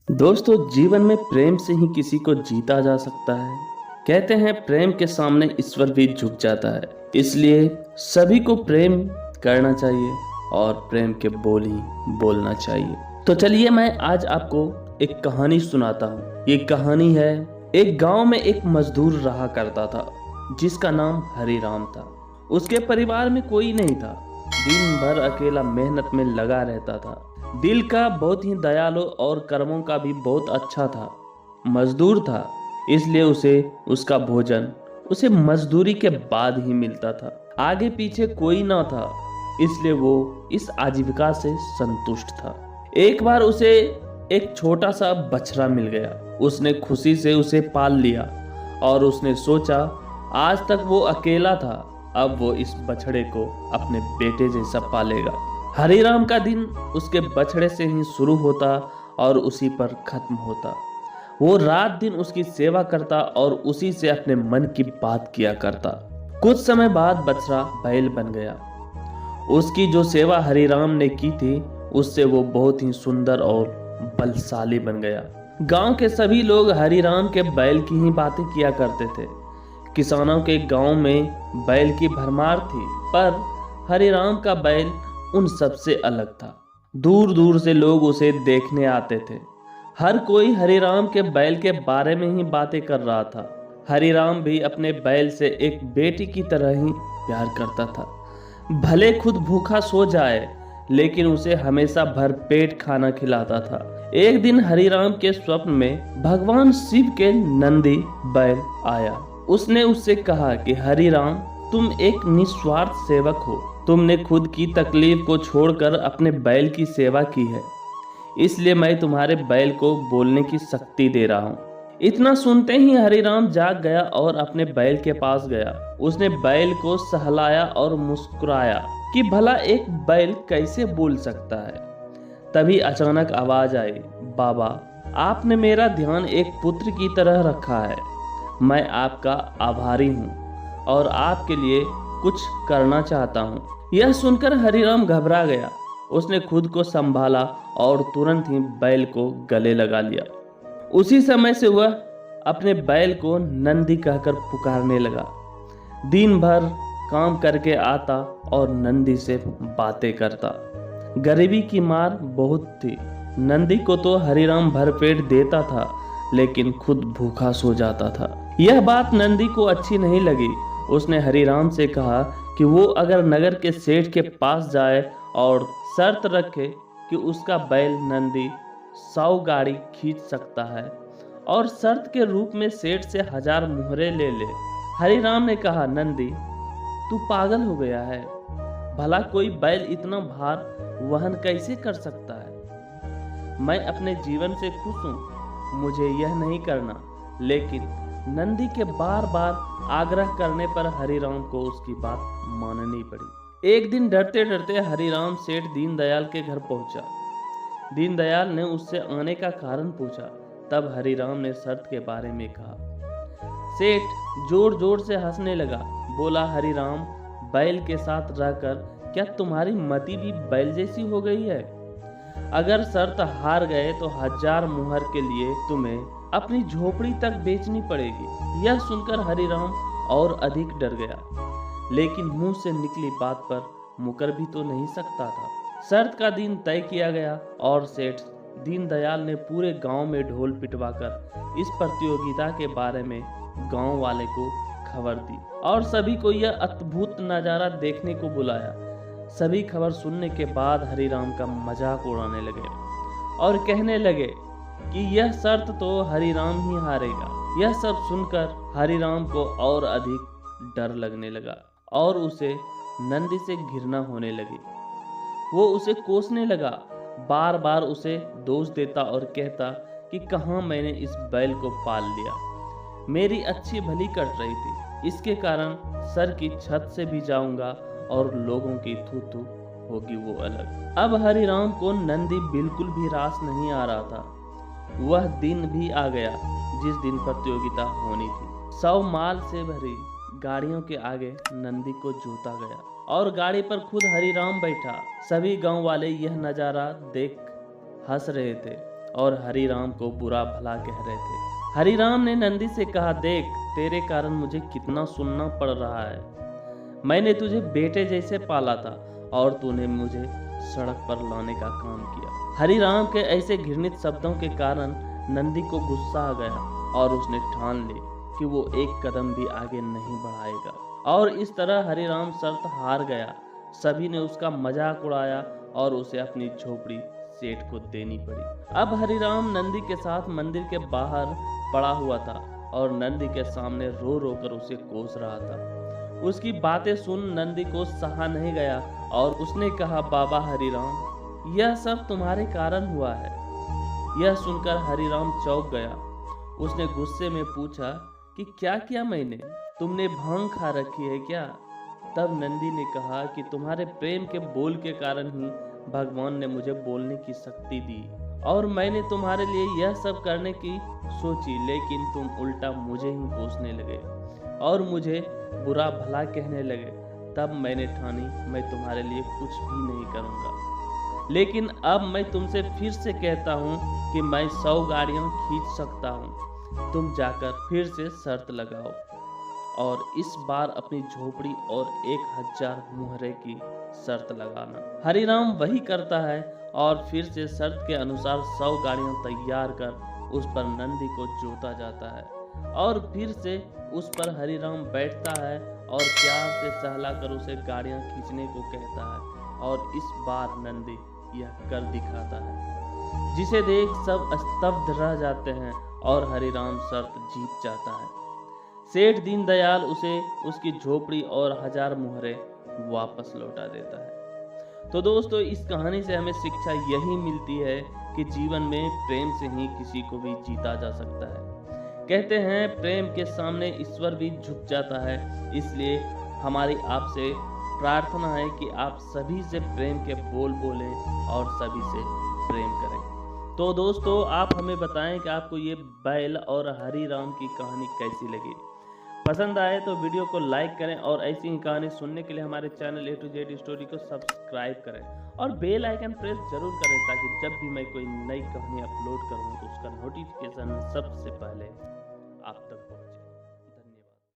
दोस्तों, जीवन में प्रेम से ही किसी को जीता जा सकता है। कहते हैं प्रेम के सामने ईश्वर भी झुक जाता है। इसलिए सभी को प्रेम करना चाहिए और प्रेम के बोल ही बोलना चाहिए। तो चलिए मैं आज आपको एक कहानी सुनाता हूँ। ये कहानी है, एक गांव में एक मजदूर रहा करता था जिसका नाम हरिराम था। उसके परिवार में कोई नहीं था। दिन भर अकेला मेहनत में लगा रहता था। दिल का बहुत ही दयालु और कर्मों का भी बहुत अच्छा था। मजदूर था, इसलिए उसका भोजन उसे मजदूरी के बाद ही मिलता था। आगे पीछे कोई ना था, इसलिए वो इस आजीविका से संतुष्ट था। एक बार उसे एक छोटा सा बछड़ा मिल गया। उसने खुशी से उसे पाल लिया और उसने सोचा आज तक वो अकेला था, अब वो इस बछड़े को अपने बेटे जैसा पालेगा। हरिराम का दिन उसके बछड़े से ही शुरू होता और उसी पर खत्म होता। वो रात दिन उसकी सेवा करता और उसी से अपने मन की बात किया करता। कुछ समय बाद बछड़ा बैल बन गया। उसकी जो सेवा हरिराम ने की थी, उससे वो बहुत ही सुंदर और बलशाली बन गया। गांव के सभी लोग हरिराम के बैल की ही बातें किया करते थे। किसानों के गांव में बैल की भरमार थी, पर हरिराम का बैल उन सबसे अलग था। दूर दूर से लोग उसे देखने आते थे। हर कोई हरिराम के बैल के बारे में ही बातें कर रहा था। हरिराम भी अपने बैल से एक बेटी की तरह ही प्यार करता था। भले खुद भूखा सो जाए, लेकिन उसे हमेशा भरपेट खाना खिलाता था। एक दिन हरिराम के स्वप्न में भगवान शिव के नंदी बैल आया। उसने उससे कहा कि हरिराम, तुम एक निस्वार्थ सेवक हो। तुमने खुद की तकलीफ को छोड़कर अपने बैल की सेवा की है, इसलिए मैं तुम्हारे बैल को बोलने की शक्ति दे रहा हूँ। इतना सुनते ही हरिराम जाग गया और अपने बैल के पास गया। उसने बैल को सहलाया और मुस्कुराया कि भला एक बैल कैसे बोल सकता है। तभी अचानक आवाज आई, बाबा, आपने मेरा ध्यान एक पुत्र की तरह रखा है। मैं आपका आभारी हूँ और आपके लिए कुछ करना चाहता हूँ। यह सुनकर हरिराम घबरा गया। उसने खुद को संभाला और तुरंत ही बैल को गले लगा लिया। उसी समय से वह अपने बैल को नंदी कहकर पुकारने लगा। दिन भर काम करके आता और नंदी से बातें करता। गरीबी की मार बहुत थी। नंदी को तो हरिराम भरपेट देता था, लेकिन खुद भूखा सो जाता था। यह बात नंदी को अच्छी नहीं लगी। उसने हरिराम से कहा कि वो अगर नगर के सेठ के पास जाए और शर्त रखे कि उसका बैल नंदी 100 गाड़ी खींच सकता है और शर्त के रूप में सेठ से 1000 मुहरे ले ले। हरिराम ने कहा, नंदी, तू पागल हो गया है। भला कोई बैल इतना भार वहन कैसे कर सकता है। मैं अपने जीवन से खुश हूँ, मुझे यह नहीं करना। लेकिन नंदी के बार बार आग्रह करने पर हरिराम को उसकी बात माननी पड़ी। एक दिन डरते डरते हरिराम सेठ दीनदयाल के घर पहुंचा। दीनदयाल ने उससे आने का कारण पूछा। तब हरिराम ने शर्त के बारे में कहा। सेठ जोर जोर से हंसने लगा। बोला, हरिराम, बैल के साथ रहकर क्या तुम्हारी मति भी बैल जैसी हो गई है। अगर शर्त हार गए तो 1000 मुहर के लिए तुम्हें अपनी झोपड़ी तक बेचनी पड़ेगी। यह सुनकर हरिराम और अधिक डर गया, लेकिन मुंह से निकली बात पर मुकर भी तो नहीं सकता था। शर्त का दिन तय किया गया और सेठ दीनदयाल ने पूरे गांव में ढोल पिटवाकर इस प्रतियोगिता के बारे में गांव वाले को खबर दी और सभी को यह अद्भुत नजारा देखने को बुलाया। सभी खबर सुनने के बाद हरिराम का मजाक उड़ाने लगे और कहने लगे कि यह शर्त तो हरिराम ही हारेगा। यह सब सुनकर हरिराम को और अधिक डर लगने लगा और उसे नंदी से घृणा होने लगी। वो उसे कोसने लगा, बार बार उसे दोष देता और कहता कि कहाँ मैंने इस बैल को पाल लिया। मेरी अच्छी भली कट रही थी, इसके कारण सर की छत से भी जाऊंगा और लोगों की थू थू होगी वो अलग। अब हरिराम को नंदी बिल्कुल भी रास नहीं आ रहा था। वह दिन भी आ गया जिस दिन प्रतियोगिता होनी थी। 100 माल से भरी गाड़ियों के आगे नंदी को जोता गया और गाड़ी पर खुद हरिराम बैठा। सभी गांव वाले यह नजारा देख हंस रहे थे और हरिराम को बुरा भला कह रहे थे। हरिराम ने नंदी से कहा, देख तेरे कारण मुझे कितना सुनना पड़ रहा है। मैंने तुझे बेटे जैसे पाला था और तूने मुझे सड़क पर लाने का काम किया। हरिराम के ऐसे घृणित शब्दों के कारण नंदी को गुस्सा आ गया और उसने ठान ली कि वो एक कदम भी आगे नहीं बढ़ाएगा। और इस तरह हरिराम शर्त हार गया। सभी ने उसका मजाक उड़ाया और उसे अपनी झोपड़ी सेठ को देनी पड़ी। अब हरिराम नंदी के साथ मंदिर के बाहर पड़ा हुआ था और नंदी के सामने रो रो कर उसे कोस रहा था। उसकी बातें सुन नंदी को सहा नहीं गया और उसने कहा, बाबा हरिराम, यह सब तुम्हारे कारण हुआ है। यह सुनकर हरिराम चौंक गया। उसने गुस्से में पूछा कि क्या किया मैंने? तुमने भांग खा रखी है क्या? तब नंदी ने कहा कि तुम्हारे प्रेम के बोल के कारण ही भगवान ने मुझे बोलने की शक्ति दी और मैंने तुम्हारे लिए यह सब करने की सोची, लेकिन तुम उल्टा मुझे ही कोसने लगे और मुझे बुरा भला कहने लगे। तब मैंने ठानी मैं तुम्हारे लिए कुछ भी नहीं करूँगा। लेकिन अब मैं तुमसे फिर से कहता हूँ कि मैं 100 गाड़ियाँ खींच सकता हूँ। तुम जाकर फिर से शर्त लगाओ और इस बार अपनी झोपड़ी और 1000 मुहरे की शर्त लगाना। हरिराम वही करता है और फिर से शर्त के अनुसार 100 गाड़ियां तैयार कर उस पर नंदी को जोता जाता है और फिर से उस पर हरिराम बैठता है और प्यार से सहलाकर उसे गाड़ियां खींचने को कहता है और इस बार नंदी यह कर दिखाता है, जिसे देख सब स्तब्ध रह जाते हैं और हरिराम शर्त जीत जाता है। सेठ दीनदयाल उसे उसकी झोपड़ी और 1000 मुहरे वापस लौटा देता है। तो दोस्तों, इस कहानी से हमें शिक्षा यही मिलती है कि जीवन में प्रेम से ही किसी को भी जीता जा सकता है। कहते हैं प्रेम के सामने ईश्वर भी झुक जाता है। इसलिए हमारी आपसे प्रार्थना है कि आप सभी से प्रेम के बोल बोलें और सभी से प्रेम करें। तो दोस्तों, आप हमें बताएं कि आपको ये बैल और हरिराम की कहानी कैसी लगी। पसंद आए तो वीडियो को लाइक करें और ऐसी ही कहानी सुनने के लिए हमारे channel A to Z story को सब्सक्राइब करें और बेल आइकन प्रेस जरूर करें ताकि जब भी मैं कोई नई कहानी अपलोड करूं तो उसका नोटिफिकेशन सबसे पहले आप तक पहुंचे।